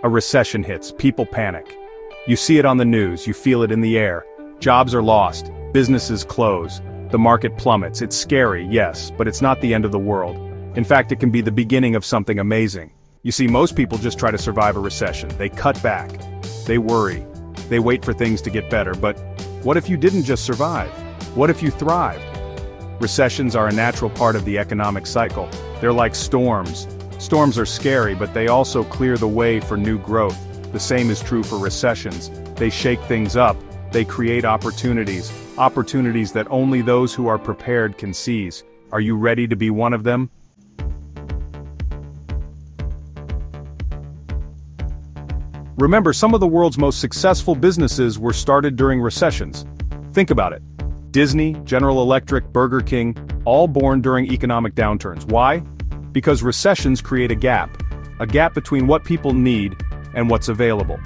A recession hits, people panic. You see it on the news, you feel it in the air. Jobs are lost, businesses close, the market plummets. It's scary, yes, but it's not the end of the world. In fact, it can be the beginning of something amazing. You see, most people just try to survive a recession. They cut back. They worry. They wait for things to get better, but what if you didn't just survive? What if you thrived? Recessions are a natural part of the economic cycle. They're like storms. Storms are scary, but they also clear the way for new growth. The same is true for recessions. They shake things up. They create opportunities that only those who are prepared can seize. Are you ready to be one of them? Remember, some of the world's most successful businesses were started during recessions. Think about it. Disney, General Electric, Burger King, all born during economic downturns. Why? Because recessions create a gap between what people need and what's available.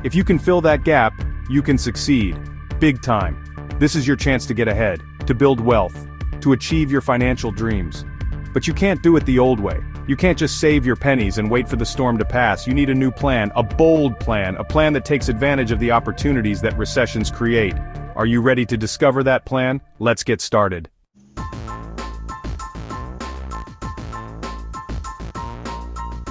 If you can fill that gap, you can succeed. Big time. This is your chance to get ahead, to build wealth, to achieve your financial dreams. But you can't do it the old way. You can't just save your pennies and wait for the storm to pass. You need a new plan, a bold plan, a plan that takes advantage of the opportunities that recessions create. Are you ready to discover that plan? Let's get started.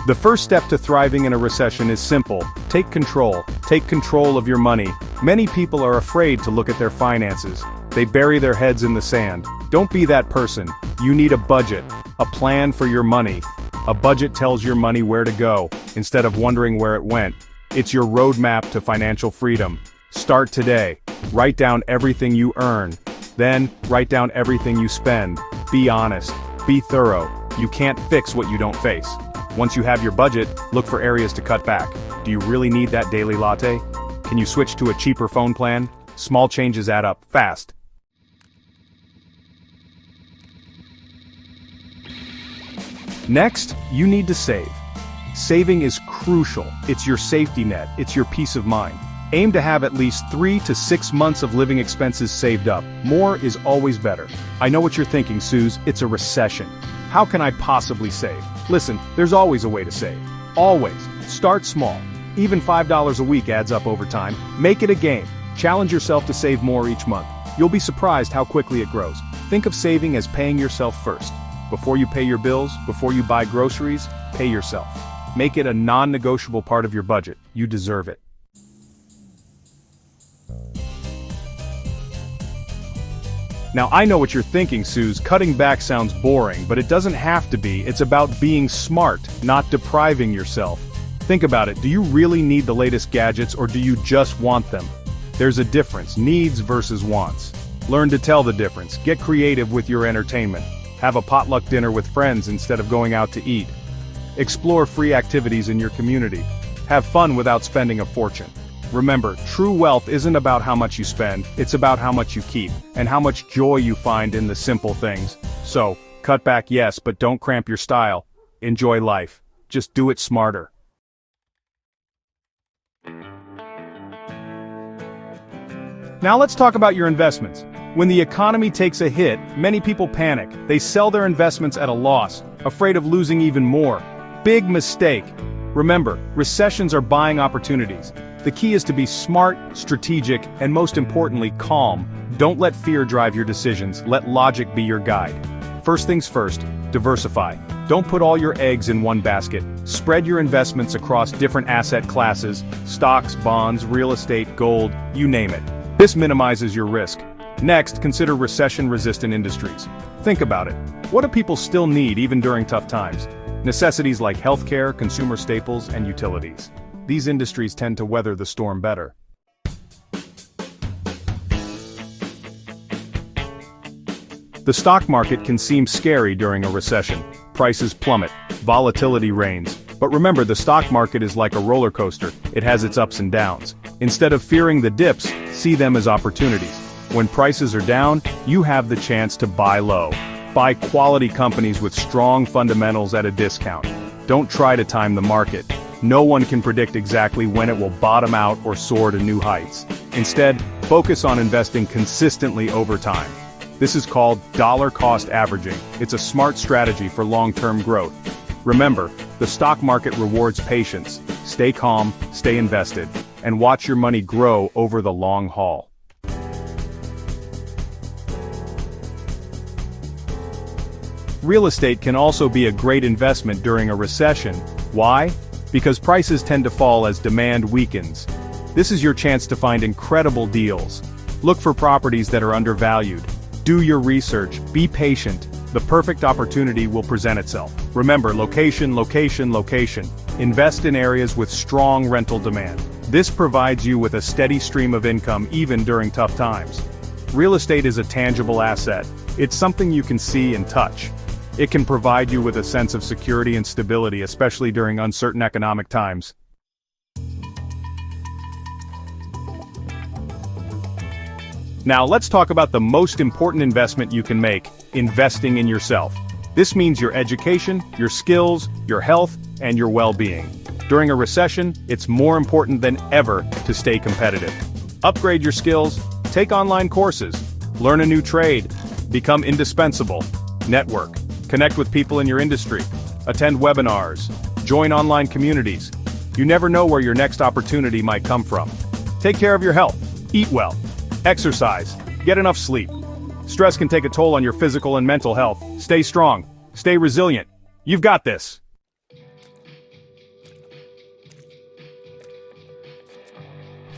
The first step to thriving in a recession is simple. Take control. Take control of your money. Many people are afraid to look at their finances. They bury their heads in the sand. Don't be that person. You need a budget, a plan for your money. A budget tells your money where to go, instead of wondering where it went. It's your roadmap to financial freedom. Start today. Write down everything you earn. Then, write down everything you spend. Be honest. Be thorough. You can't fix what you don't face. Once you have your budget, look for areas to cut back. Do you really need that daily latte? Can you switch to a cheaper phone plan? Small changes add up fast. Next, you need to save. Saving is crucial. It's your safety net. It's your peace of mind. Aim to have at least 3 to 6 months of living expenses saved up. More is always better. I know what you're thinking, Suze. It's a recession. How can I possibly save? Listen, there's always a way to save. Always. Start small. Even $5 a week adds up over time. Make it a game. Challenge yourself to save more each month. You'll be surprised how quickly it grows. Think of saving as paying yourself first. Before you pay your bills, before you buy groceries, pay yourself. Make it a non-negotiable part of your budget. You deserve it. Now I know what you're thinking, Suze. Cutting back sounds boring, but it doesn't have to be. It's about being smart, not depriving yourself. Think about it. Do you really need the latest gadgets, or do you just want them? There's a difference, needs versus wants. Learn to tell the difference. Get creative with your entertainment. Have a potluck dinner with friends instead of going out to eat. Explore free activities in your community. Have fun without spending a fortune. Remember, true wealth isn't about how much you spend, it's about how much you keep, and how much joy you find in the simple things. So, cut back yes, but don't cramp your style. Enjoy life. Just do it smarter. Now let's talk about your investments. When the economy takes a hit, many people panic. They sell their investments at a loss, afraid of losing even more. Big mistake. Remember, recessions are buying opportunities. The key is to be smart, strategic, and most importantly, calm. Don't let fear drive your decisions. Let logic be your guide. First things first, diversify. Don't put all your eggs in one basket. Spread your investments across different asset classes, stocks, bonds, real estate, gold, you name it. This minimizes your risk. Next, consider recession-resistant industries. Think about it. What do people still need even during tough times? Necessities like healthcare, consumer staples, and utilities. These industries tend to weather the storm better. The stock market can seem scary during a recession. Prices plummet, volatility reigns. But remember, the stock market is like a roller coaster. It has its ups and downs. Instead of fearing the dips, see them as opportunities. When prices are down, you have the chance to buy low. Buy quality companies with strong fundamentals at a discount. Don't try to time the market. No one can predict exactly when it will bottom out or soar to new heights. Instead, focus on investing consistently over time. This is called dollar-cost averaging. It's a smart strategy for long-term growth. Remember, the stock market rewards patience. stay calm, stay invested, and watch your money grow over the long haul. Real estate can also be a great investment during a recession. Why? Because prices tend to fall as demand weakens. This is your chance to find incredible deals. Look for properties that are undervalued. Do your research, be patient. The perfect opportunity will present itself. Remember, location, location, location. Invest in areas with strong rental demand. This provides you with a steady stream of income even during tough times. Real estate is a tangible asset. It's something you can see and touch. It can provide you with a sense of security and stability, especially during uncertain economic times. Now let's talk about the most important investment you can make, investing in yourself. This means your education, your skills, your health, and your well-being. During a recession, it's more important than ever to stay competitive. Upgrade your skills, take online courses, learn a new trade, become indispensable, network. Connect with people in your industry, attend webinars, join online communities. You never know where your next opportunity might come from. Take care of your health, eat well, exercise, get enough sleep. Stress can take a toll on your physical and mental health. Stay strong, stay resilient. You've got this.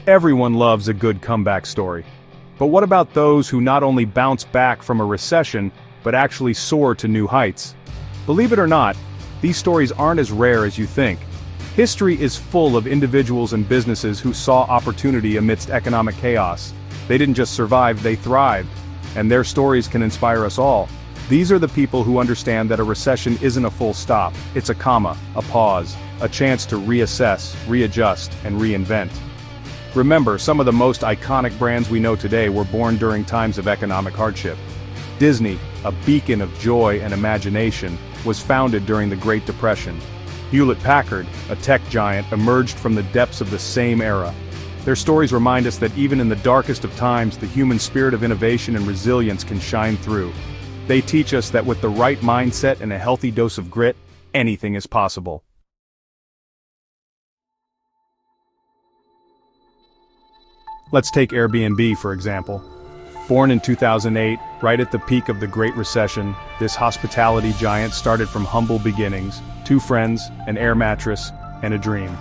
Everyone loves a good comeback story. But what about those who not only bounce back from a recession, but actually soar to new heights? Believe it or not, these stories aren't as rare as you think. History is full of individuals and businesses who saw opportunity amidst economic chaos. They didn't just survive, they thrived. And their stories can inspire us all. These are the people who understand that a recession isn't a full stop, it's a comma, a pause, a chance to reassess, readjust, and reinvent. Remember, some of the most iconic brands we know today were born during times of economic hardship. Disney, a beacon of joy and imagination, was founded during the Great Depression. Hewlett-Packard, a tech giant, emerged from the depths of the same era. Their stories remind us that even in the darkest of times, the human spirit of innovation and resilience can shine through. They teach us that with the right mindset and a healthy dose of grit, anything is possible. Let's take Airbnb, for example. Born in 2008, right at the peak of the Great Recession, this hospitality giant started from humble beginnings: 2 friends, an air mattress, and a dream.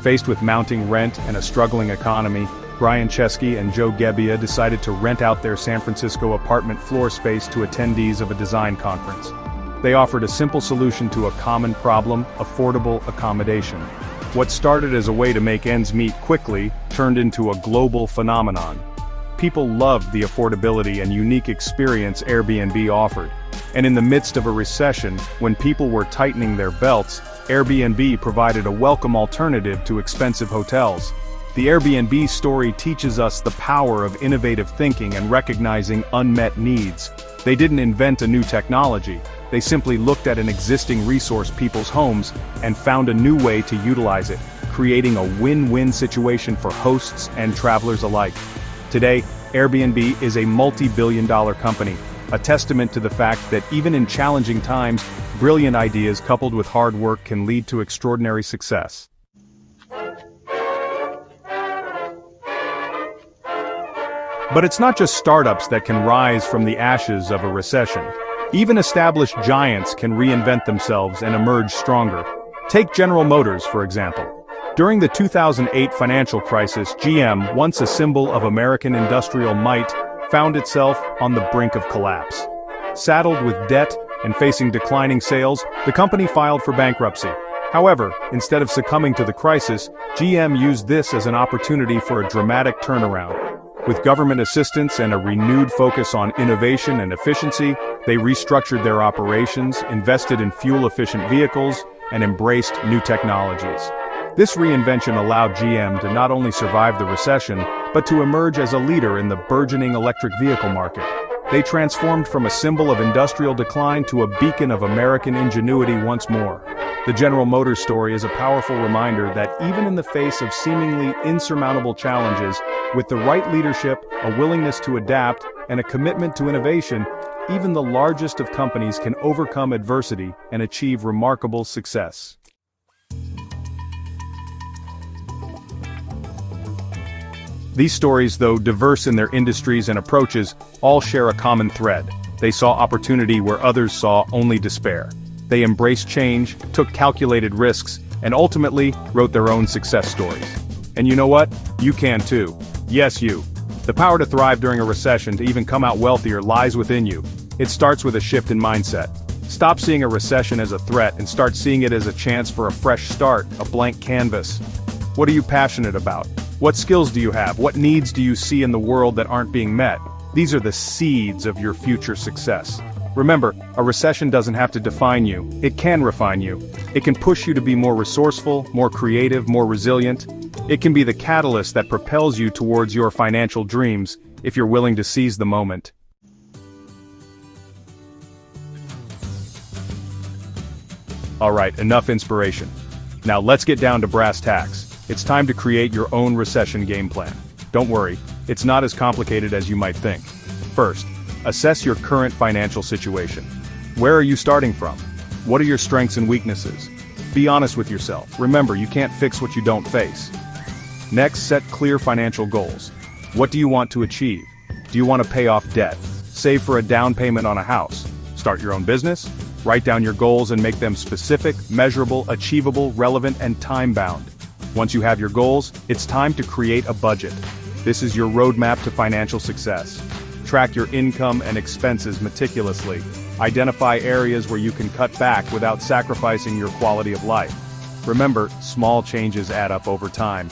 Faced with mounting rent and a struggling economy, Brian Chesky and Joe Gebbia decided to rent out their San Francisco apartment floor space to attendees of a design conference. They offered a simple solution to a common problem: affordable accommodation. What started as a way to make ends meet quickly turned into a global phenomenon. People loved the affordability and unique experience Airbnb offered. And in the midst of a recession, when people were tightening their belts, Airbnb provided a welcome alternative to expensive hotels. The Airbnb story teaches us the power of innovative thinking and recognizing unmet needs. They didn't invent a new technology. They simply looked at an existing resource, people's homes, and found a new way to utilize it, creating a win-win situation for hosts and travelers alike. Today, Airbnb is a multi-billion-dollar company, a testament to the fact that even in challenging times, brilliant ideas coupled with hard work can lead to extraordinary success. But it's not just startups that can rise from the ashes of a recession. Even established giants can reinvent themselves and emerge stronger. Take General Motors, for example. During the 2008 financial crisis, GM, once a symbol of American industrial might, found itself on the brink of collapse. Saddled with debt and facing declining sales, the company filed for bankruptcy. However, instead of succumbing to the crisis, GM used this as an opportunity for a dramatic turnaround. With government assistance and a renewed focus on innovation and efficiency, they restructured their operations, invested in fuel-efficient vehicles, and embraced new technologies. This reinvention allowed GM to not only survive the recession, but to emerge as a leader in the burgeoning electric vehicle market. They transformed from a symbol of industrial decline to a beacon of American ingenuity once more. The General Motors story is a powerful reminder that even in the face of seemingly insurmountable challenges, with the right leadership, a willingness to adapt, and a commitment to innovation, even the largest of companies can overcome adversity and achieve remarkable success. These stories, though diverse in their industries and approaches, all share a common thread. They saw opportunity where others saw only despair. They embraced change, took calculated risks, and ultimately wrote their own success stories. And you know what? You can too. Yes, you. The power to thrive during a recession, to even come out wealthier, lies within you. It starts with a shift in mindset. Stop seeing a recession as a threat and start seeing it as a chance for a fresh start, a blank canvas. What are you passionate about? What skills do you have? What needs do you see in the world that aren't being met? These are the seeds of your future success. Remember, a recession doesn't have to define you. It can refine you. It can push you to be more resourceful, more creative, more resilient. It can be the catalyst that propels you towards your financial dreams, if you're willing to seize the moment. Alright, enough inspiration. Now let's get down to brass tacks. It's time to create your own recession game plan. Don't worry, it's not as complicated as you might think. First, assess your current financial situation. Where are you starting from? What are your strengths and weaknesses? Be honest with yourself. Remember, you can't fix what you don't face. Next, set clear financial goals. What do you want to achieve? Do you want to pay off debt? Save for a down payment on a house? Start your own business? Write down your goals and make them specific, measurable, achievable, relevant, and time-bound. Once you have your goals, it's time to create a budget. This is your roadmap to financial success. Track your income and expenses meticulously. Identify areas where you can cut back without sacrificing your quality of life. Remember, small changes add up over time.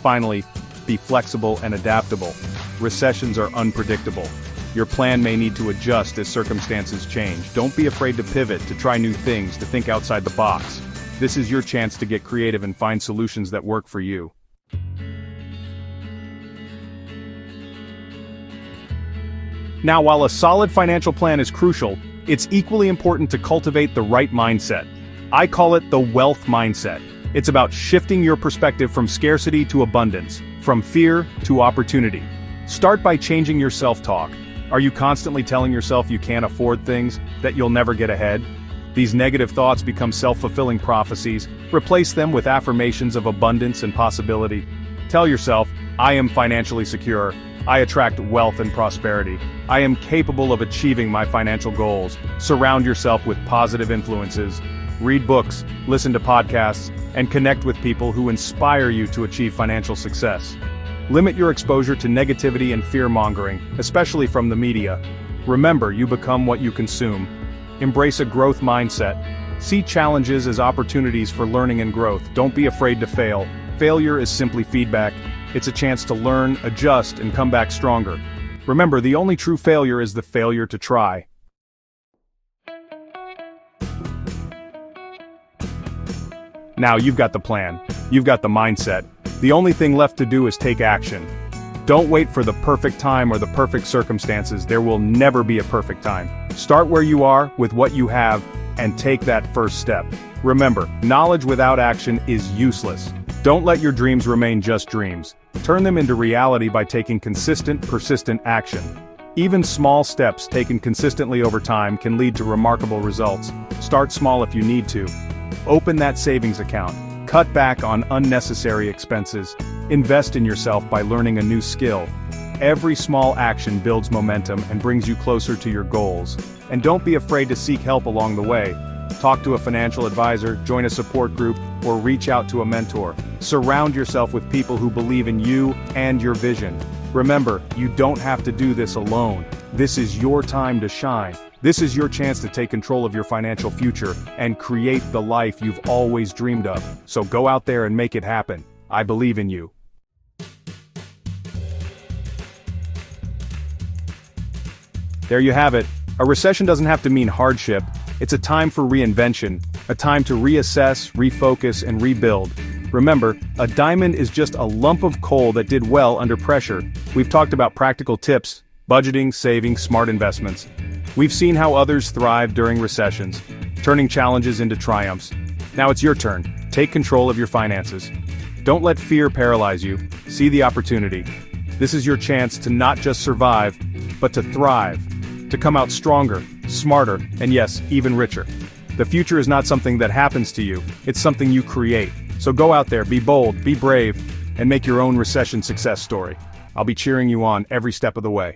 Finally, be flexible and adaptable. Recessions are unpredictable. Your plan may need to adjust as circumstances change. Don't be afraid to pivot, to try new things, to think outside the box. This is your chance to get creative and find solutions that work for you. Now, while a solid financial plan is crucial, it's equally important to cultivate the right mindset. I call it the wealth mindset. It's about shifting your perspective from scarcity to abundance, from fear to opportunity. Start by changing your self-talk. Are you constantly telling yourself you can't afford things, that you'll never get ahead? These negative thoughts become self-fulfilling prophecies. Replace them with affirmations of abundance and possibility. Tell yourself, I am financially secure. I attract wealth and prosperity. I am capable of achieving my financial goals. Surround yourself with positive influences. Read books, listen to podcasts, and connect with people who inspire you to achieve financial success. Limit your exposure to negativity and fear-mongering, especially from the media. Remember, you become what you consume. Embrace a growth mindset. See challenges as opportunities for learning and growth. Don't be afraid to fail. Failure is simply feedback. It's a chance to learn, adjust, and come back stronger. Remember, the only true failure is the failure to try. Now you've got the plan. You've got the mindset. The only thing left to do is take action. Don't wait for the perfect time or the perfect circumstances. There will never be a perfect time. Start where you are, with what you have, and take that first step. Remember, knowledge without action is useless. Don't let your dreams remain just dreams. Turn them into reality by taking consistent, persistent action. Even small steps taken consistently over time can lead to remarkable results. Start small if you need to. Open that savings account. Cut back on unnecessary expenses. Invest in yourself by learning a new skill. Every small action builds momentum and brings you closer to your goals. And don't be afraid to seek help along the way. Talk to a financial advisor, join a support group, or reach out to a mentor. Surround yourself with people who believe in you and your vision. Remember, you don't have to do this alone. This is your time to shine. This is your chance to take control of your financial future and create the life you've always dreamed of. So go out there and make it happen. I believe in you. There you have it. A recession doesn't have to mean hardship. It's a time for reinvention, a time to reassess, refocus, and rebuild. Remember, a diamond is just a lump of coal that did well under pressure. We've talked about practical tips, budgeting, saving, smart investments. We've seen how others thrive during recessions, turning challenges into triumphs. Now it's your turn. Take control of your finances. Don't let fear paralyze you. See the opportunity. This is your chance to not just survive, but to thrive, to come out stronger, smarter, and yes, even richer. The future is not something that happens to you, it's something you create. So go out there, be bold, be brave, and make your own recession success story. I'll be cheering you on every step of the way.